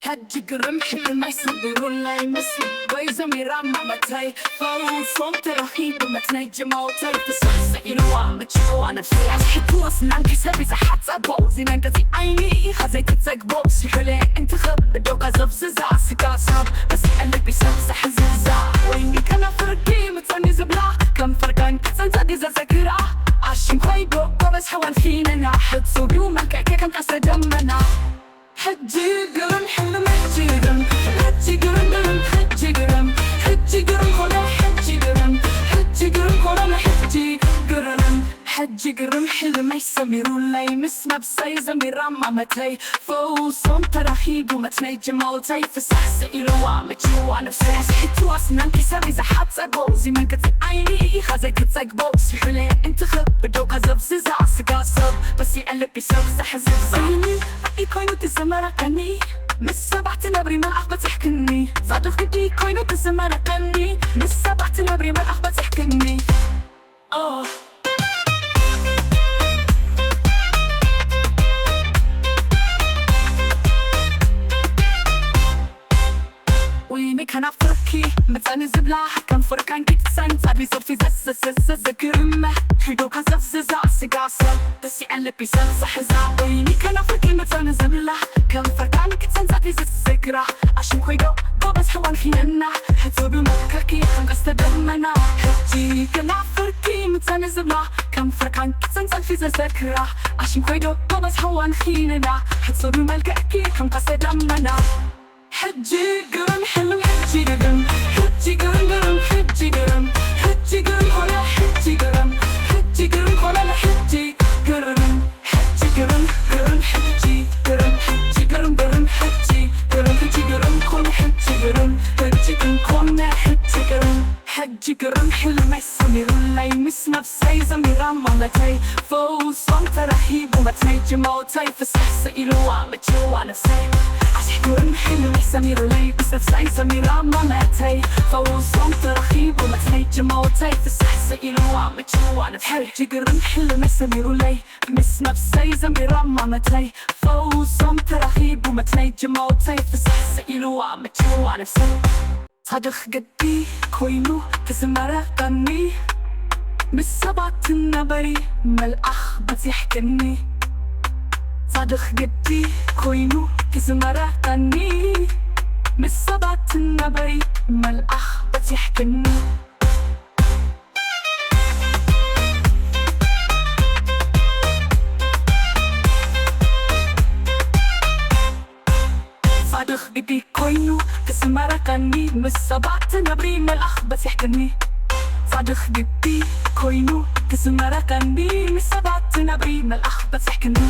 هجيك رمح ما يصبرون لا يمسي ويزمي رمى متي فارون صوت رهيب متني جموتي بسوس إلوا متشو أنا في حتو أصلا كسبي زحت أبو زين أنت في عيني خزيت تسقبو سيحلي انتخب بدوقة زفززة سكاسب بس قلبي بيسوس حززة ويني كان فرقي متساني زبلا كم فرقان سنزادي زكرة عشان خيبو بس حوان فينا حد صوبيو ملكا كم كسر دمنا حجي قرن حلم حجي قرن حجي قرن قرن حجي قرن حجي قرن خلا حجي قرن حجي قرن خلا حجي قرن حجي قرن حلم يسميرون لا يمسنا بسيزة ميرام متي فوصهم ترحيب ومتني جمالتي فسحس إلوا متشو أنا فسحس حتو أصنان كسابي زحات سقبوزي من كتي عيني خزيت تسقبوزي حلي انتخب بدوقة زبززة عسقاسب بس يقلب بيسوس حزبزة كوينو تسمرقني من السبعة نبري ما أحبت تحكني صادف قدي كوينو تسمرقني من السبعة نبري ما أحبت تحكني ويني كان فرقي متاني زبلا كان فرقان كيت سان صار بيصير في زس ذكرمه حيدو كسف ززا سقاسل بس يقلب بيسلس حزا ويني كان فرقي متاني زبلا كان فرقان كيت سان صار بيصير ذكرى عشان خويدو بس حوان فينا حتو بمكاكي كان قصد دمنا حجي كان فرقي متاني زبلا كان فرقان كيت سان صار بيصير ذكرى عشان خويدو بس حوان فينا حتو بمكاكي كان قصد دمنا حجي قرن حلم حجي قرن حجي قرن قرن حجي قرن حجي قرن خلا حجي قرن حجي قرن خلا حجي قرن حجي قرن قرن حجي قرن حجي قرن قرن حجي قرن حجي قرن خلا حجي قرن حجي قرن خلا حجي قرن حجي قرن حلم يسميرون لا يمسنا بسيزة ميرام مالتي فوصهم ترحيب ومتني جموتي فسحس إلوا متشو أنا سي قرن حلم يسمير لي بس سايسة ميرام مالتي فوصهم ترحيب ومتني جموتي فسحس إلوا متشو أنا حجي قرن حلم يسمير لي مسنا بسيزة ميرام مالتي فوصهم ترحيب ومتني جموتي فسحس إلوا متشو أنا صادق قدي كوينو تسمرقني بالسبعة النبري ملأخ بتحكني صادق قدي كوينو تسمرقني بالسبعة النبري ملأخ بتحكني صادق قدي كوينو تسمرقني من السبعة نبري من الأخ بتحكني صادق قدي كوينو تسمرقني من السبعة نبري من الأخ بتحكني